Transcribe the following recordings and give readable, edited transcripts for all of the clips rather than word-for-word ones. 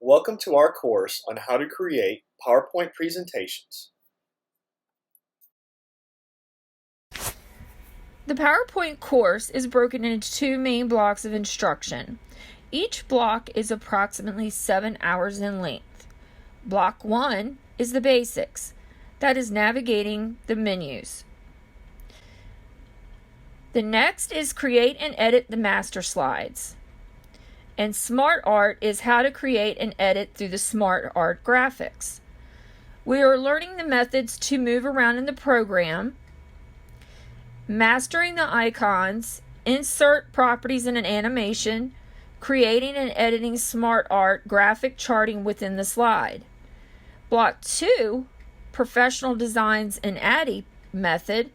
Welcome to our course on how to create PowerPoint presentations. The PowerPoint course is broken into two main blocks of instruction. Each block is approximately 7 hours in length. Block 1 is the basics, that is navigating the menus. The next is create and edit the master slides. And Smart Art is how to create and edit through the Smart Art graphics. We are learning the methods to move around in the program, mastering the icons, insert properties in an animation, creating and editing Smart Art graphic charting within the slide. Block 2, Professional Designs and ADDIE method,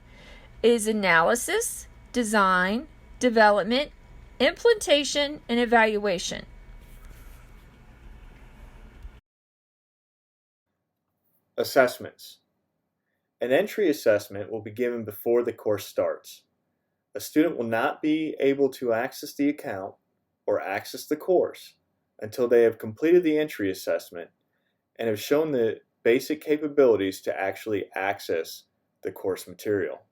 is analysis, design, development, implementation, and evaluation. Assessments. An entry assessment will be given before the course starts. A student will not be able to access the account or access the course until they have completed the entry assessment and have shown the basic capabilities to actually access the course material.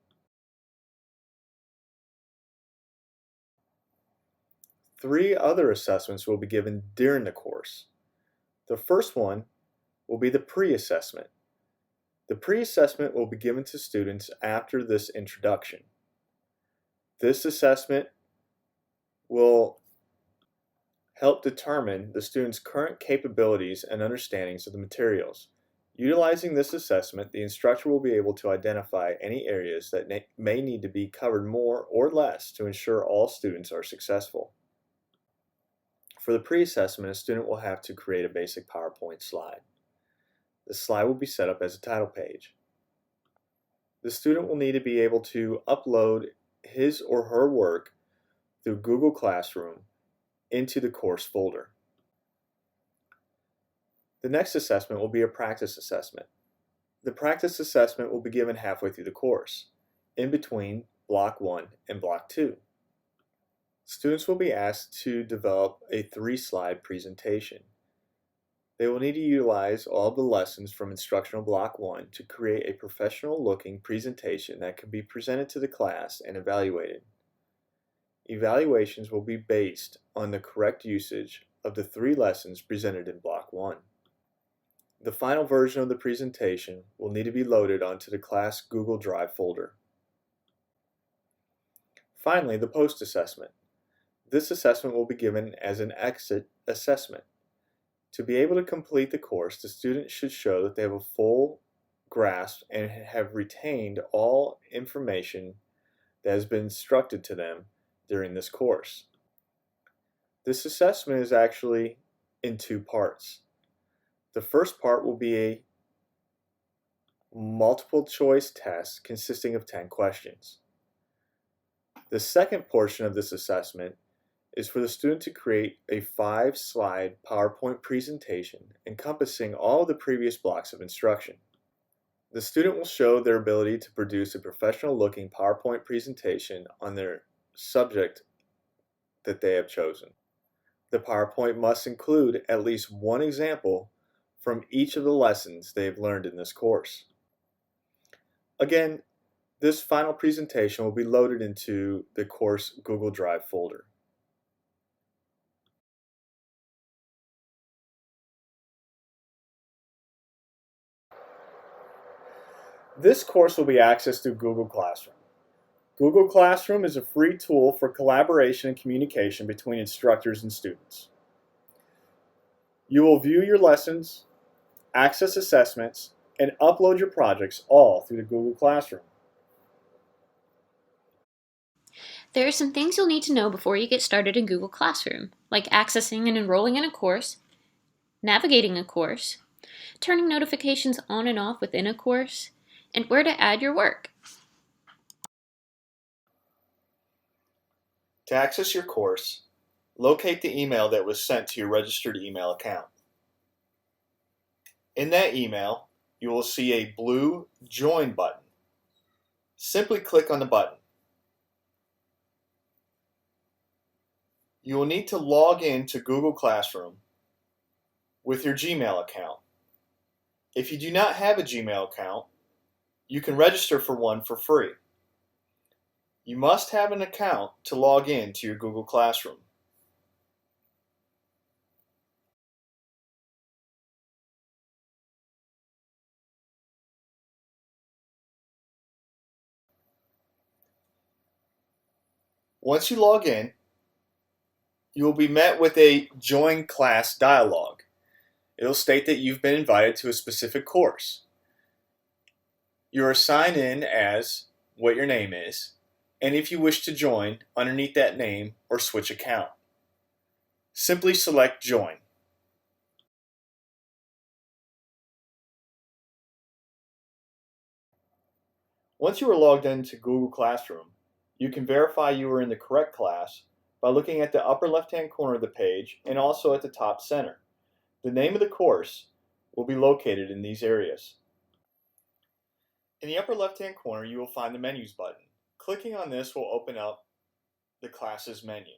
Three other assessments will be given during the course. The first one will be the pre-assessment. The pre-assessment will be given to students after this introduction. This assessment will help determine the student's current capabilities and understandings of the materials. Utilizing this assessment, the instructor will be able to identify any areas that may need to be covered more or less to ensure all students are successful. For the pre-assessment, a student will have to create a basic PowerPoint slide. The slide will be set up as a title page. The student will need to be able to upload his or her work through Google Classroom into the course folder. The next assessment will be a practice assessment. The practice assessment will be given halfway through the course, in between Block 1 and Block 2. Students will be asked to develop a 3-slide presentation. They will need to utilize all of the lessons from Instructional Block 1 to create a professional-looking presentation that can be presented to the class and evaluated. Evaluations will be based on the correct usage of the 3 lessons presented in Block 1. The final version of the presentation will need to be loaded onto the class Google Drive folder. Finally, the post-assessment. This assessment will be given as an exit assessment. To be able to complete the course, the student should show that they have a full grasp and have retained all information that has been instructed to them during this course. This assessment is actually in 2 parts. The first part will be a multiple choice test consisting of 10 questions. The second portion of this assessment is for the student to create a 5-slide PowerPoint presentation encompassing all of the previous blocks of instruction. The student will show their ability to produce a professional-looking PowerPoint presentation on their subject that they have chosen. The PowerPoint must include at least one example from each of the lessons they have learned in this course. Again, this final presentation will be loaded into the course Google Drive folder. This course will be accessed through Google Classroom. Google Classroom is a free tool for collaboration and communication between instructors and students. You will view your lessons, access assessments, and upload your projects all through the Google Classroom. There are some things you'll need to know before you get started in Google Classroom, like accessing and enrolling in a course, navigating a course, turning notifications on and off within a course, and where to add your work. To access your course, locate the email that was sent to your registered email account. In that email, you will see a blue Join button. Simply click on the button. You will need to log in to Google Classroom with your Gmail account. If you do not have a Gmail account, you can register for one for free. You must have an account to log in to your Google Classroom. Once you log in, you will be met with a Join Class dialog. It will state that you've been invited to a specific course. You are signed in as what your name is, and if you wish to join underneath that name or switch account, simply select Join. Once you are logged into Google Classroom, you can verify you are in the correct class by looking at the upper left-hand corner of the page and also at the top center. The name of the course will be located in these areas. In the upper left-hand corner, you will find the Menus button. Clicking on this will open up the classes menu.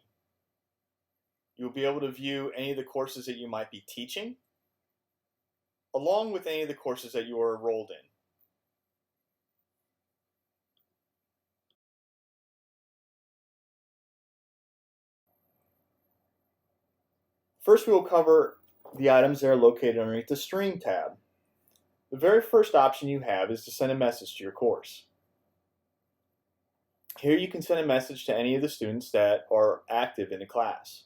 You will be able to view any of the courses that you might be teaching, along with any of the courses that you are enrolled in. First, we will cover the items that are located underneath the Stream tab. The very first option you have is to send a message to your course. Here you can send a message to any of the students that are active in the class.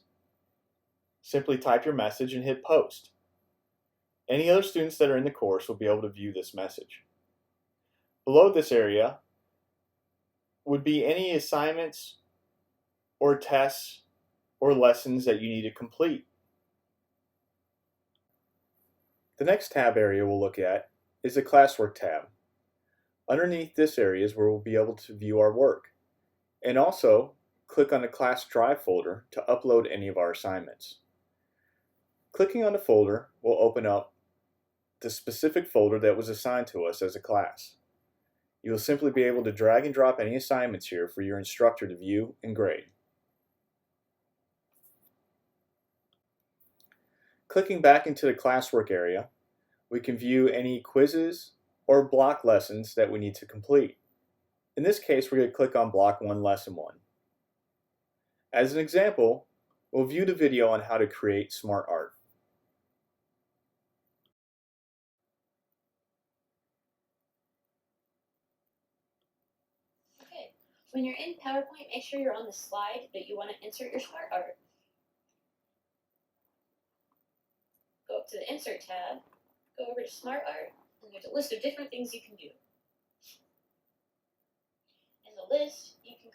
Simply type your message and hit Post. Any other students that are in the course will be able to view this message. Below this area would be any assignments or tests or lessons that you need to complete. The next tab area we'll look at is the Classwork tab. Underneath this area is where we'll be able to view our work, and also click on the Class Drive folder to upload any of our assignments. Clicking on the folder will open up the specific folder that was assigned to us as a class. You will simply be able to drag and drop any assignments here for your instructor to view and grade. Clicking back into the classwork area, we can view any quizzes or block lessons that we need to complete. In this case, we're going to click on Block 1, Lesson 1. As an example, we'll view the video on how to create smart art. Okay, when you're in PowerPoint, make sure you're on the slide that you want to insert your smart art. Go up to the Insert tab, go over to Smart Art, and there's a list of different things you can do. In the list, you can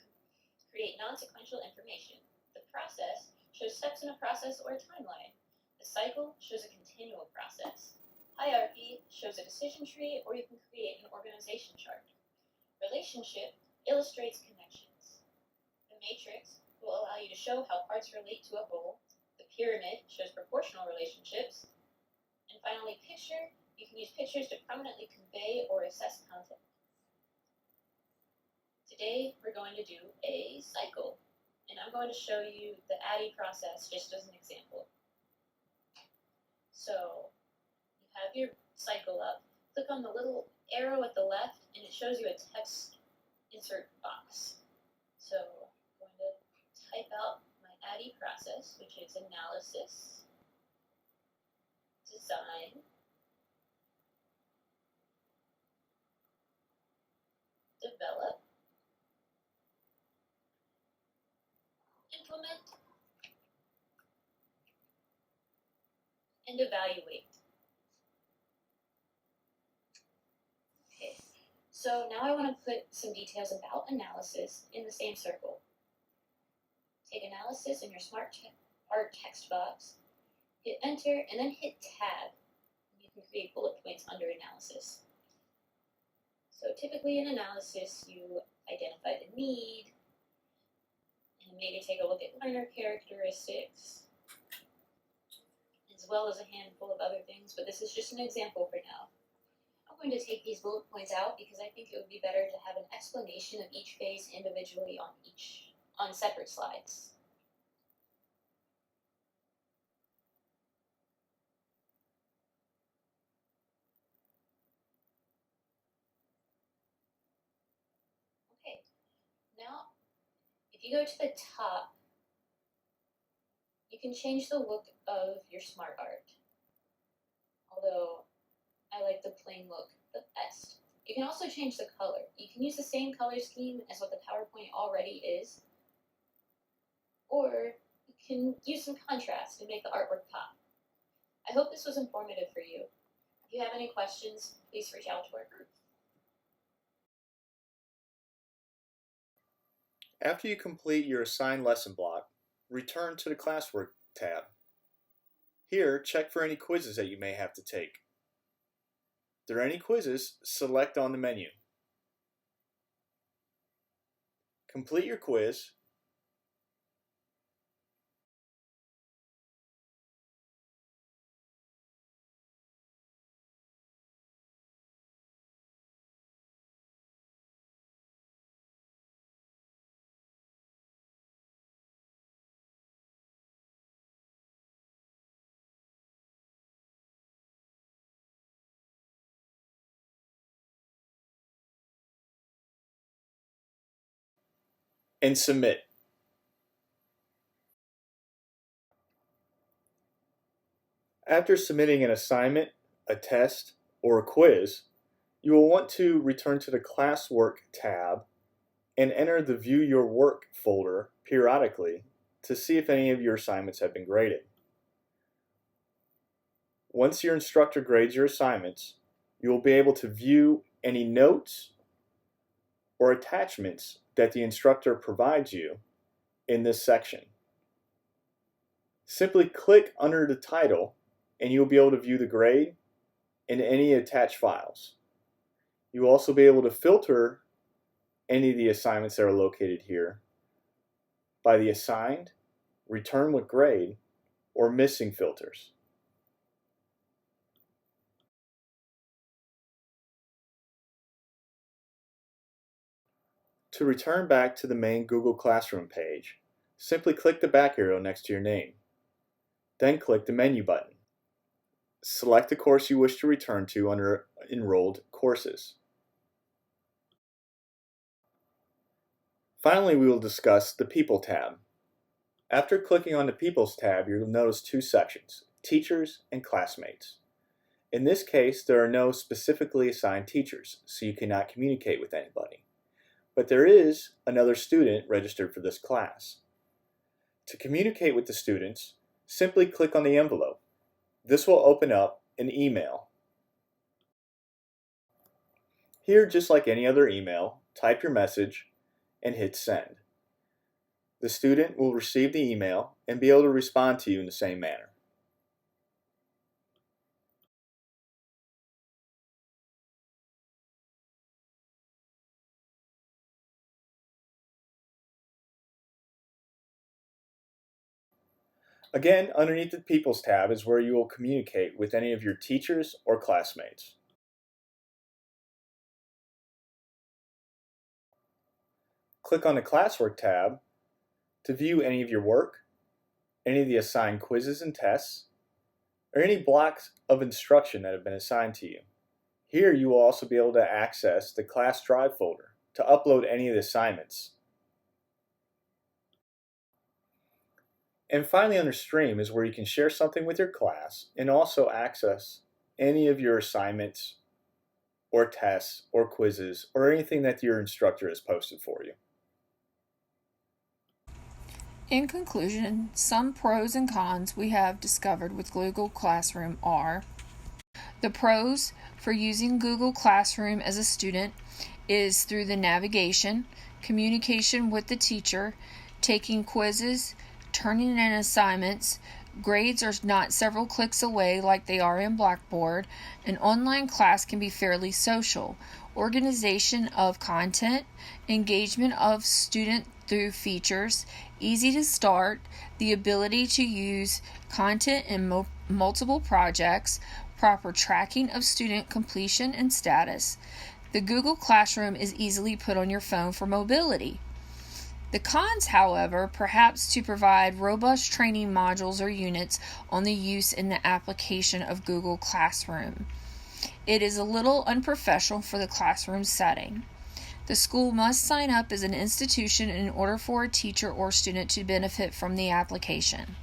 create non-sequential information. The process shows steps in a process or a timeline. The cycle shows a continual process. Hierarchy shows a decision tree, or you can create an organization chart. Relationship illustrates connections. The matrix will allow you to show how parts relate to a whole. The pyramid shows proportional relationships. And finally, picture, you can use pictures to prominently convey or assess content. Today, we're going to do a cycle, and I'm going to show you the ADDIE process just as an example. So, you have your cycle up, click on the little arrow at the left, and it shows you a text insert box. So, I'm going to type out my ADDIE process, which is analysis, design, develop, implement, and evaluate. Okay, so now I want to put some details about analysis in the same circle. Take analysis in your smart art text box, hit enter, and then hit tab. You can create bullet points under analysis. So typically in analysis, you identify the need, and maybe take a look at learner characteristics, as well as a handful of other things, but this is just an example for now. I'm going to take these bullet points out because I think it would be better to have an explanation of each phase individually on separate slides. If you go to the top, you can change the look of your smart art. Although I like the plain look the best. You can also change the color. You can use the same color scheme as what the PowerPoint already is, or you can use some contrast and make the artwork pop. I hope this was informative for you. If you have any questions, please reach out to our group. After you complete your assigned lesson block, return to the Classwork tab. Here, check for any quizzes that you may have to take. If there are any quizzes, select on the menu. Complete your quiz. And submit. After submitting an assignment, a test, or a quiz, you will want to return to the Classwork tab and enter the View Your Work folder periodically to see if any of your assignments have been graded. Once your instructor grades your assignments, you will be able to view any notes or attachments that the instructor provides you in this section. Simply click under the title and you'll be able to view the grade and any attached files. You will also be able to filter any of the assignments that are located here by the assigned, return with grade, or missing filters. To return back to the main Google Classroom page, simply click the back arrow next to your name. Then click the menu button. Select the course you wish to return to under Enrolled Courses. Finally, we will discuss the People tab. After clicking on the People's tab, you'll notice two sections, Teachers and Classmates. In this case, there are no specifically assigned teachers, so you cannot communicate with anybody. But there is another student registered for this class. To communicate with the students, simply click on the envelope. This will open up an email. Here, just like any other email, type your message and hit send. The student will receive the email and be able to respond to you in the same manner. Again, underneath the People's tab is where you will communicate with any of your teachers or classmates. Click on the Classwork tab to view any of your work, any of the assigned quizzes and tests, or any blocks of instruction that have been assigned to you. Here you will also be able to access the Class Drive folder to upload any of the assignments. And finally, under Stream is where you can share something with your class and also access any of your assignments or tests or quizzes or anything that your instructor has posted for you. In conclusion, some pros and cons we have discovered with Google Classroom are: the pros for using Google Classroom as a student is through the navigation, communication with the teacher, taking quizzes, turning in assignments. Grades are not several clicks away like they are in Blackboard. An online class can be fairly social. Organization of content, engagement of student through features, easy to start, the ability to use content in multiple projects, proper tracking of student completion and status. The Google Classroom is easily put on your phone for mobility. The cons, however, perhaps to provide robust training modules or units on the use and the application of Google Classroom. It is a little unprofessional for the classroom setting. The school must sign up as an institution in order for a teacher or student to benefit from the application.